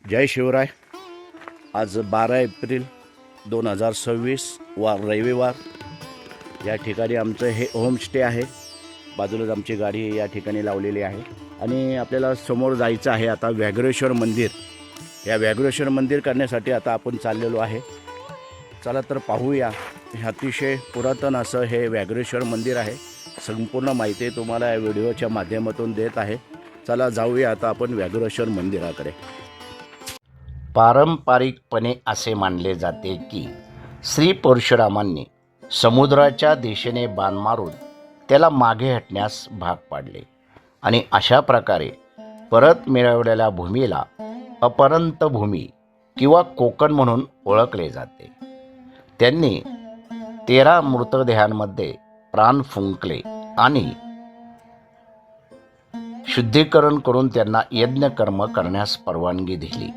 जय शिवराय। आज 12 एप्रिल 2026 वार रविवार। या ठिकाणी आमचं हे होमस्टे आहे। बाजूलाच आमची गाडी या ठिकाणी लावलेली आहे आणि आपल्याला समोर जायचं आहे आता व्याघ्रेश्वर मंदिर। या व्याघ्रेश्वर मंदिर करण्यासाठी आता आपण चाललेलो आहे। चला तर पाहूया। हे अतिशय पुरातन असं हे व्याघ्रेश्वर मंदिर आहे। संपूर्ण माहिती तुम्हाला या व्हिडिओच्या माध्यमातून देत आहे। चला जाऊया आता आपण व्याघ्रेश्वर मंदिराकडे। पारंपरिकपणे असे मानले जाते की श्री परशुरामांनी समुद्राच्या दिशेने बाण मारून त्याला मागे हटण्यास भाग पाडले आणि अशा प्रकारे परत मिळवलेल्या भूमीला अपरंत भूमी किंवा कोकण म्हणून ओळखले जाते। त्यांनी 13 मृतदेहांमध्ये प्राण फुंकले आणि शुद्धीकरण करून त्यांना यज्ञकर्म करण्यास परवानगी दिली।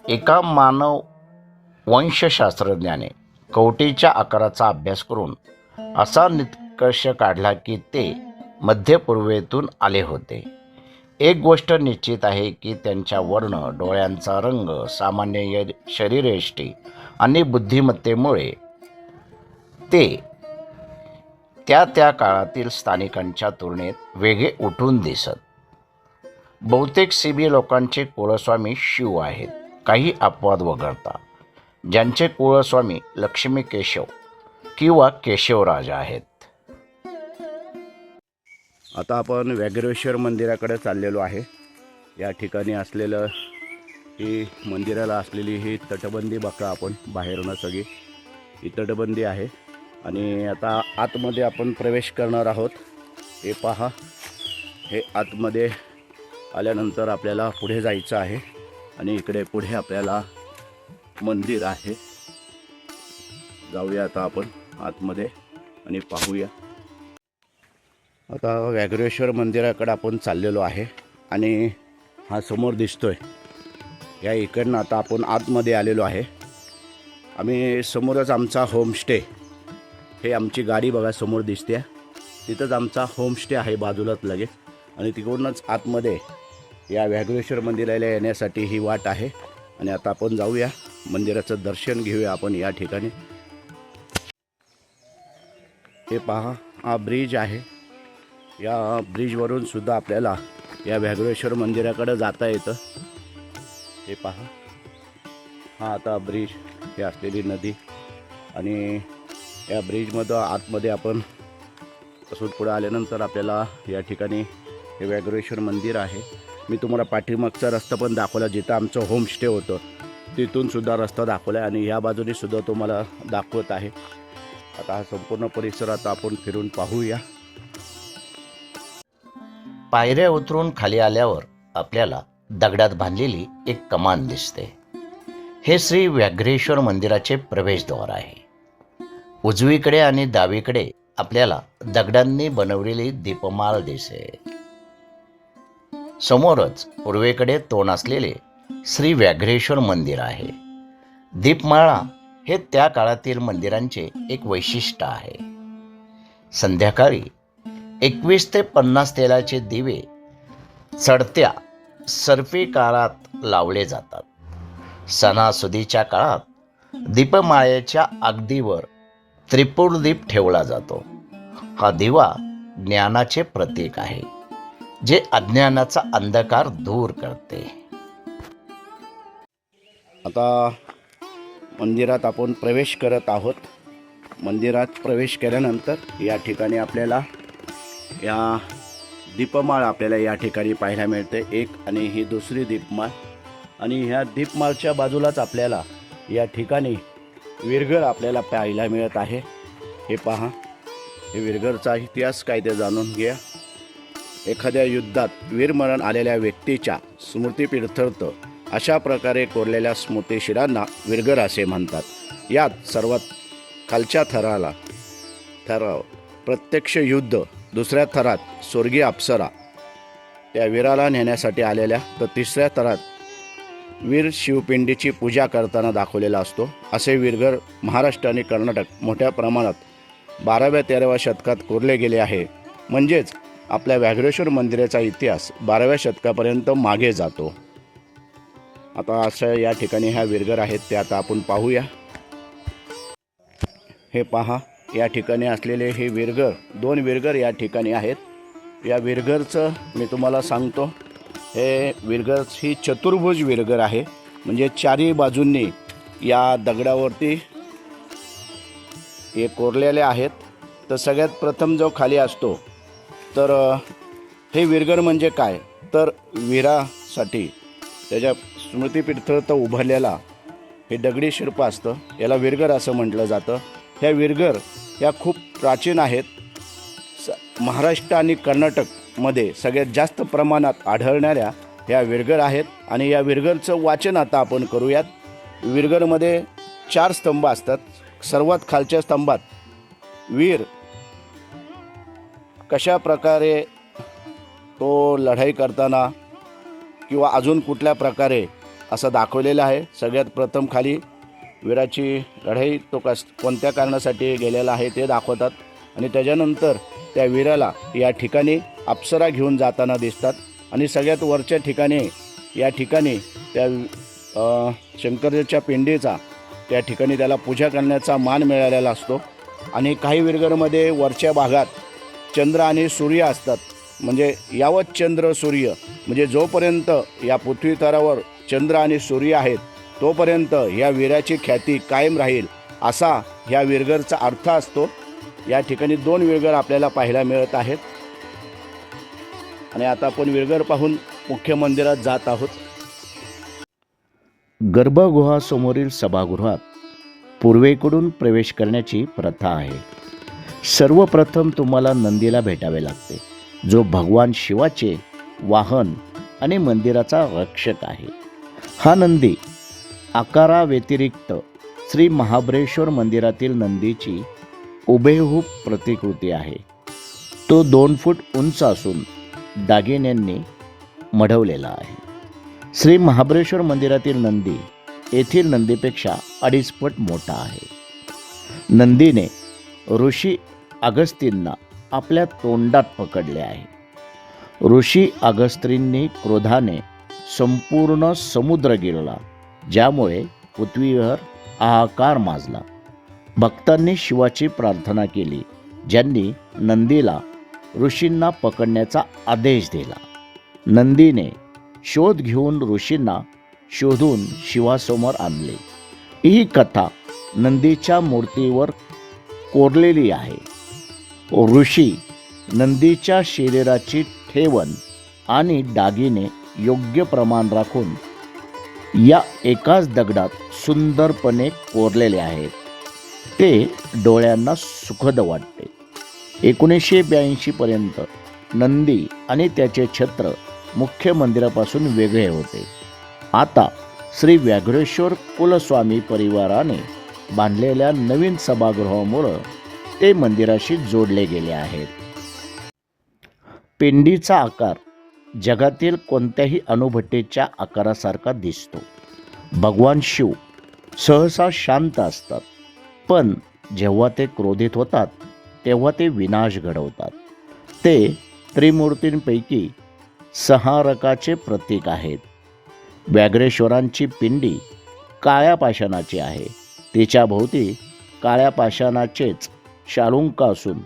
एका मानव वंशशास्त्रज्ञाने कवटीच्या आकाराचा अभ्यास करून असा निष्कर्ष काढला की ते मध्यपूर्वेतून आले होते। एक गोष्ट निश्चित आहे की त्यांच्या वर्ण, डोळ्यांचा रंग, सामान्य शरीरयष्टी आणि बुद्धिमत्तेमुळे ते त्या काळातील स्थानिकांच्या तुलनेत वेगळे उठून दिसत। बहुतेक सिबी लोकांचे कुलस्वामी शिव आहेत, काही अपवाद वगळता, ज्यांचे कुलस्वामी लक्ष्मी केशव किंवा केशवराज आहेत। आता आपण व्याघ्रेश्वर मंदिराकडे चाललेलो आहे। या ठिकाणी असलेलं ही मंदिराला असलेली ही तटबंदी बघा आपण बाहेरून सगळी ही तटबंदी आहे आणि आता आतमध्ये आपण प्रवेश करणार आहोत। हे पहा, हे आतमध्ये आल्यानंतर आपल्याला पुढे जायचं आहे आणि इकडे पुढे आपल्याला मंदिर आहे। जाऊया आता आपण आतमध्ये आणि पाहूया। आता व्याघ्रेश्वर मंदिराकडे आपण चाललेलो आहे आणि हा समोर दिसतोय या इकडनं आता आपण आतमध्ये आलेलो आहे। आम्ही समोरच आमचा होमस्टे, हे आमची गाडी बघा समोर दिसते, तिथंच आमचा होमस्टे आहे बाजूलाच लगेच आणि तिकडूनच आतमध्ये या व्याघ्रेश्वर मंदिराला येण्यासाठी ही वाट आहे आणि आता आपण जाऊया मंदिराचं दर्शन घेऊया आपण या ठिकाणी। हे पहा, हा ब्रिज आहे। या ब्रिजवरून सुद्धा आपल्याला या व्याघ्रेश्वर मंदिराकडे जाता येतं। हे पहा, हा आता ब्रिज, हे असलेली नदी आणि या ब्रिजमध्ये आतमध्ये आपण असून पुढे आल्यानंतर आपल्याला या ठिकाणी हे व्याघ्रेश्वर मंदिर आहे। मी तुम्हाला पाठीमागचा रस्ता पण दाखवला, जिथं आमचं होमस्टे होतं तिथून सुद्धा रस्ता दाखवला आणि या बाजूने सुद्धा तुम्हाला दाखवत आहे। आता हा संपूर्ण परिसर आता आपण फिरून पाहूया। पायऱ्या उतरून खाली आल्यावर आपल्याला दगडात बांधलेली एक कमान दिसते। हे श्री व्याघ्रेश्वर मंदिराचे प्रवेशद्वार आहे। उजवीकडे आणि डावीकडे आपल्याला दगडांनी बनवलेली दीपमाळ दिसेल। समोरच पूर्वेकडे तोंड असलेले श्री व्याघ्रेश्वर मंदिर आहे। दीपमाळा हे त्या काळातील मंदिरांचे एक वैशिष्ट्य आहे। संध्याकाळी 21 ते 50 तेलाचे दिवे चढत्या सर्पिकारात लावले जातात। सणासुदीच्या काळात दीपमाळेच्या अगदीवर त्रिपुरदीप ठेवला जातो। हा दिवा ज्ञानाचे प्रतीक आहे, जे अज्ञानाचा अंधकार दूर करते। आता मंदिरात आपण प्रवेश करत आहोत। मंदिरात प्रवेश केल्यानंतर या ठिकाणी आपल्याला या दीपमाळ आपल्याला या ठिकाणी पाहायला मिळते, एक आणि ही दुसरी दीपमाळ आणि ह्या दीपमाळच्या बाजूलाच आपल्याला या ठिकाणी विरघळ आपल्याला पाहायला मिळत आहे। हे पहा, हे विरघळचा इतिहास काय ते जाणून घ्या। एखाद्या युद्धात वीरमरण आलेल्या व्यक्तीच्या स्मृतिप्रीत्यर्थ अशा प्रकारे कोरलेल्या स्मृतिशिलांना विरघळ असे म्हणतात। यात सर्वात खालच्या थराव प्रत्यक्ष युद्ध, दुसऱ्या थरात स्वर्गीय अप्सरा त्या वीराला नेण्यासाठी आलेल्या, तर तिसऱ्या थरात वीर शिवपिंडीची पूजा करताना दाखवलेला असतो। असे विरघळ महाराष्ट्र आणि कर्नाटक मोठ्या प्रमाणात 12व्या-13व्या शतकात कोरले गेले आहे। म्हणजेच आपल्या व्याघ्रेश्वर मंदिराचा इतिहास 12व्या शतकापर्यंत मागे जातो। आता असं या ठिकाणी ह्या विरगर आहेत ते आता आपण पाहूया. हे पहा, या ठिकाणी असलेले हे विरगर, 2 विरगर या ठिकाणी आहेत. या विरगरचं मी तुम्हाला सांगतो, हे विरगर ही चतुर्भुज विरगर आहे. म्हणजे चारही बाजूंनी या दगडावरती हे कोरलेले आहेत. तर सगळ्यात प्रथम जो खाली असतो, तर हे विरगर म्हणजे काय, तर वीरासाठी त्याच्या स्मृतिप्रीत्यर्थ उभारलेला हे दगडी शिल्प असतं. याला विरगर असं म्हटलं जातं. ह्या विरगर या खूप प्राचीन आहेत. महाराष्ट्र आणि कर्नाटकमध्ये सगळ्यात जास्त प्रमाणात आढळणाऱ्या ह्या विरगर आहेत. आणि या विरगरचं वाचन आता आपण करूयात. विरगरमध्ये 4 स्तंभ असतात. सर्वात खालच्या स्तंभात वीर कशा प्रकारे तो लढाई करताना किंवा अजून कुठल्या प्रकारे असं दाखवलेलं आहे. सगळ्यात प्रथम खाली वीराची लढाई तो कोणत्या कारणासाठी गेलेला आहे ते दाखवतात. आणि त्याच्यानंतर त्या वीराला या ठिकाणी अप्सरा घेऊन जाताना दिसतात. आणि सगळ्यात वरच्या ठिकाणी या ठिकाणी त्या शंकराच्या पिंडीचा त्या ठिकाणी त्याला पूजा करण्याचा मान मिळालेला असतो. आणि काही विरगरमध्ये वरच्या भागात चंद्र आणि सूर्य असतात. म्हणजे यावत चंद्र सूर्य, म्हणजे जोपर्यंत या पृथ्वी तलावर चंद्र आणि सूर्य आहेत तोपर्यंत या वीराची ख्याती कायम राहील, असा ह्या विरगरचा अर्थ असतो. या ठिकाणी 2 विरगर आपल्याला पाहायला मिळत आहेत. आणि आता आपण विरगर पाहून मुख्य मंदिरात जात आहोत. गर्भगृहासमोरील सभागृहात पूर्वेकडून प्रवेश करण्याची प्रथा आहे. सर्वप्रथम तुम्हाला नंदीला भेटावे लागते, जो भगवान शिवाचे वाहन आणि मंदिराचा रक्षक आहे. हा नंदी आकाराव्यतिरिक्त श्री महाबळेश्वर मंदिरातील नंदीची हुबेहूब प्रतिकृती आहे. तो 2 फूट उंच असून दागिन्यांनी मढवलेला आहे. श्री महाबळेश्वर मंदिरातील नंदी येथील नंदीपेक्षा 2.5 फूट मोठा आहे. नंदीने ऋषी अगस्तींना आपल्या तोंडात पकडले आहे. ऋषी अगस्तींनी क्रोधाने संपूर्ण समुद्र गिळला, ज्यामुळे पृथ्वीवर हाहाकार माजला. भक्तांनी शिवाची प्रार्थना केली, ज्यांनी नंदीला ऋषींना पकडण्याचा आदेश दिला. नंदीने शोध घेऊन ऋषींना शोधून शिवासमोर आणले. ही कथा नंदीच्या मूर्तीवर कोरलेली आहे. ऋषी नंदीच्या शरीराची ठेवण आणि दागिने योग्य प्रमाण राखून या एकाच दगडात सुंदरपणे कोरलेले आहेत. ते डोळ्यांना सुखद वाटते. 1982 पर्यंत नंदी आणि त्याचे छत्र मुख्य मंदिरापासून वेगळे होते. आता श्री व्याघ्रेश्वर कुलस्वामी परिवाराने बांधलेल्या नवीन सभागृहामुळे ते मंदिराशी जोडले गेले आहेत. पिंडीचा आकार जगातील कोणत्याही अणुभट्टीच्या आकारासारखा दिसतो. भगवान शिव सहसा शांत असतात, पण जेव्हा ते क्रोधित होतात तेव्हा ते विनाश घडवतात. ते त्रिमूर्तींपैकी संहारकाचे प्रतीक आहेत. व्याघ्रेश्वरांची पिंडी काळ्या पाषाणाची आहे. तिच्या भोवती काळ्या पाषाणाचेच शालुंक असून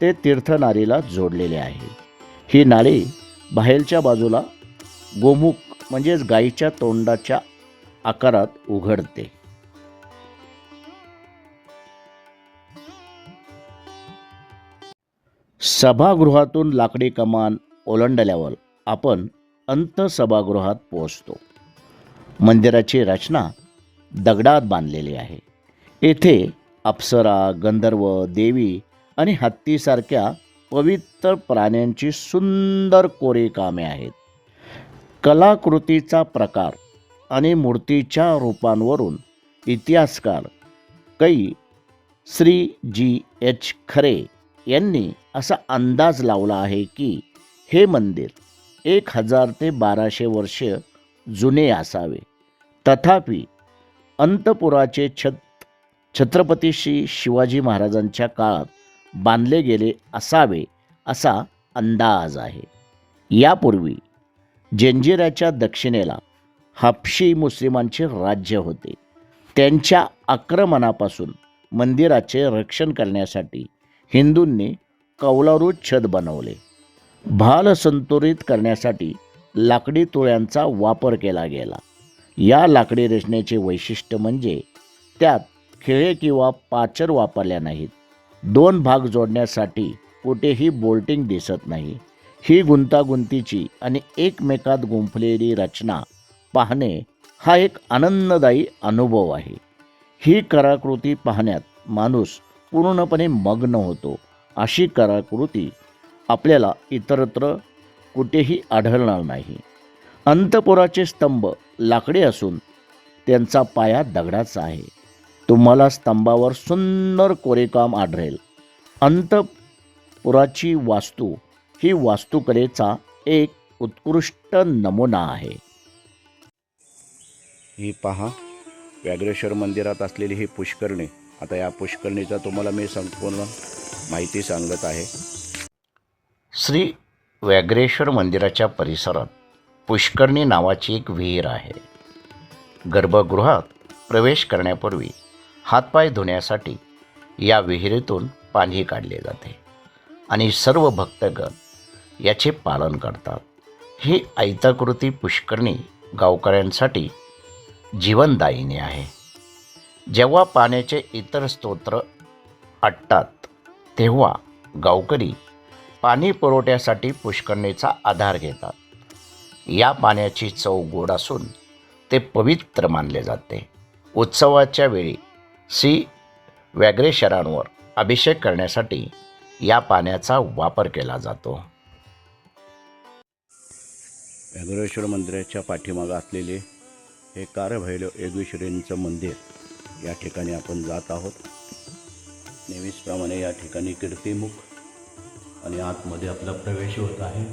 ते तीर्थनाळीला जोडलेले आहे. ही नाळी बाहेरच्या बाजूला गोमुख म्हणजेच गायीच्या तोंडाच्या आकारात उघडते. सभागृहातून लाकडी कमान ओलांडल्यावर आपण अंतसभागृहात पोहोचतो. मंदिराची रचना दगडात बांधलेली आहे. येथे अप्सरा, गंधर्व, देवी आणि हत्तीसारख्या पवित्र प्राण्यांची सुंदर कोरीकामे आहेत. कलाकृतीचा प्रकार आणि मूर्तीच्या रूपांवरून इतिहासकार श्री G.H. खरे यांनी असा अंदाज लावला आहे की हे मंदिर 1000 ते 1200 वर्ष जुने असावे. तथापि अंतपुराचे छत्रपती श्री शिवाजी महाराजांच्या काळात बांधले गेले असावे असा अंदाज आहे. यापूर्वी जंजिऱ्याच्या दक्षिणेला हाबशी मुस्लिमांचे राज्य होते. त्यांच्या आक्रमणापासून मंदिराचे रक्षण करण्यासाठी हिंदूंनी कौलारू छत बनवले. भाल संतुलित करण्यासाठी लाकडी तुळ्यांचा वापर केला गेला. या लाकडी रचनेचे वैशिष्ट्य म्हणजे त्यात खिळे किंवा पाचर वापरल्या नाहीत. 2 भाग जोडण्यासाठी कुठेही बोल्टिंग दिसत नाही. ही गुंतागुंतीची आणि एकमेकात गुंफलेली रचना पाहणे हा एक आनंददायी अनुभव आहे. ही कलाकृती पाहण्यात माणूस पूर्णपणे मग्न होतो. अशी कलाकृती आपल्याला इतरत्र कुठेही आढळणार नाही. अंतपुराचे स्तंभ लाकडी असून त्यांचा पाया दगडाचा आहे. तुम्हाला स्तंभावर सुंदर कोरीवकाम आढळेल. अंतपुराची वास्तू ही वास्तुकलेचा एक उत्कृष्ट नमुना आहे. ही पहा, व्याघ्रेश्वर मंदिरात असलेली ही पुष्करणी. आता या पुष्करणीचा तुम्हाला मी संपूर्ण माहिती सांगत आहे. श्री व्याघ्रेश्वर मंदिराच्या परिसरात पुष्करणी नावाची एक विहीर आहे. गर्भगृहात प्रवेश करण्यापूर्वी हातपाय धुण्यासाठी या विहिरीतून पाणी काढले जाते आणि सर्व भक्तगण याचे पालन करतात. ही आयताकृती पुष्करणी गावकऱ्यांसाठी जीवनदायिनी आहे. जेव्हा पाण्याचे इतर स्तोत्र आटतात तेव्हा गावकरी पाणी पुरवठ्यासाठी पुष्करणीचा आधार घेतात. या पाण्याची चव गोड असून ते पवित्र मानले जाते. उत्सवाच्या वेळी श्री व्याघ्रेश्वरांवर अभिषेक करण्यासाठी या पाण्याचा वापर केला जातो. व्याघ्रेश्वर मंदिराच्या पाठीमागं असलेले हे कारभैरव योगेश्वरींचं मंदिर, या ठिकाणी आपण जात आहोत. नेहमीचप्रमाणे या ठिकाणी कीर्तिमुख आणि आतमध्ये आपला प्रवेश होत आहे.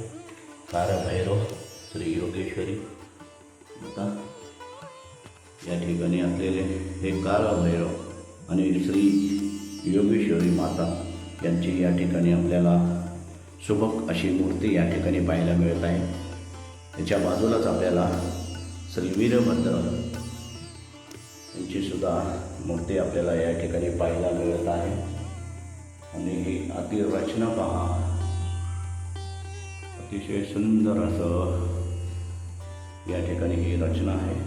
कारभैरव श्री योगेश्वरी माता, या ठिकाणी असलेले हे कारभैरव आणि श्री योगेश्वरी माता यांची या ठिकाणी आपल्याला सुबक अशी मूर्ती या ठिकाणी पाहायला मिळत आहे. त्याच्या बाजूलाच आपल्याला श्री वीरभद्र यांची सुद्धा मूर्ती आपल्याला या ठिकाणी पाहायला मिळत आहे. आणि ही आतील रचना पहा, अतिशय सुंदर असं या ठिकाणी ही रचना आहे.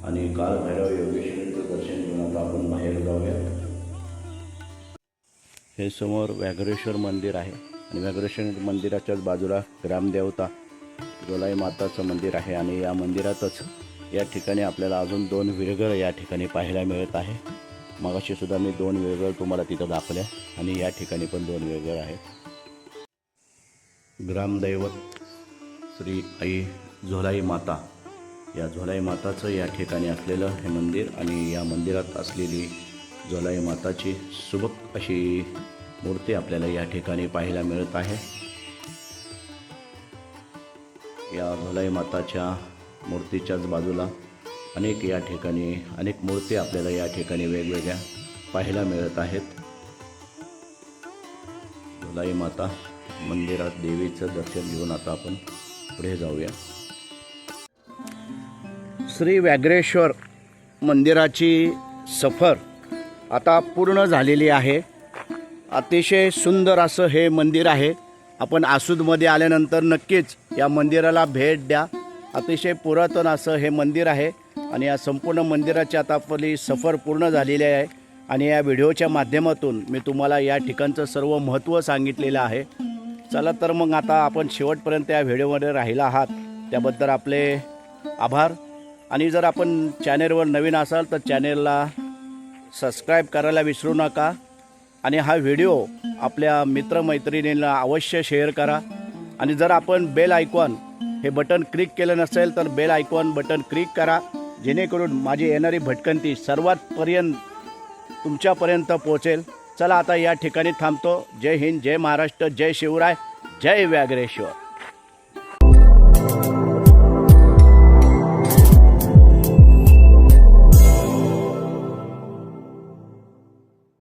आणि कालभैरव योगेश्वरीचं दर्शन घेऊन आता आपण बाहेर जाऊयात. हे समोर व्याघ्रेश्वर मंदिर आहे आणि व्याघ्रेश्वर मंदिराच्याच बाजूला ग्रामदेवता जोलाई माताचं मंदिर आहे. आणि या मंदिरातच या ठिकाणी आपल्याला अजून 2 विरगळ या ठिकाणी पाहायला मिळत आहे. मगाशी सुद्धा मी 2 विरगळ तुम्हाला तिथं दाखवल्या आणि या ठिकाणी पण 2 विरगळ आहेत. ग्रामदैवत श्री आई झोलाई माता, या झोलाई माताचं या ठिकाणी असलेलं हे मंदिर आणि या मंदिरात असलेली झोलाई माताची सुबक अशी मूर्ती आपल्याला या ठिकाणी पाहायला मिळत आहे. या झोलाई माताच्या मूर्तीच्याच बाजूला अनेक या ठिकाणी अनेक मूर्ती आपल्याला या ठिकाणी वेगवेगळ्या पाहायला मिळत आहेत. झोलाई माता मंदिरात देवीचं दर्शन घेऊन आता आपण पुढे जाऊया. श्री व्याघ्रेश्वर मंदिराची सफर आता पूर्ण झालेली आहे. अतिशय सुंदर असं हे मंदिर आहे. आपण आसूदमध्ये आल्यानंतर नक्कीच या मंदिराला भेट द्या. अतिशय पुरातन असं हे मंदिर आहे आणि या संपूर्ण मंदिराची आता आपली सफर पूर्ण झालेली आहे. आणि या व्हिडिओच्या माध्यमातून मी तुम्हाला या ठिकाणचं सर्व महत्त्व सांगितलेलं आहे. चला तर मग आता आपण शेवटपर्यंत या व्हिडिओमध्ये राहिला आहात त्याबद्दल आपले आभार. आणि जर आपण चॅनेलवर नवीन असाल तर चॅनेलला सबस्क्राईब करायला विसरू नका. आणि हा व्हिडिओ आपल्या मित्रमैत्रिणींना अवश्य शेअर करा. आणि जर आपण बेल आयकॉन हे बटन क्लिक केलं नसेल तर बेल आयकॉन बटन क्लिक करा, जेणेकरून माझी येणारी भटकंती तुमच्यापर्यंत पोहोचेल. चला आता या ठिकाणी थांबतो. जय हिंद, जय महाराष्ट्र, जय शिवराय, जय व्याघ्रेश्वर.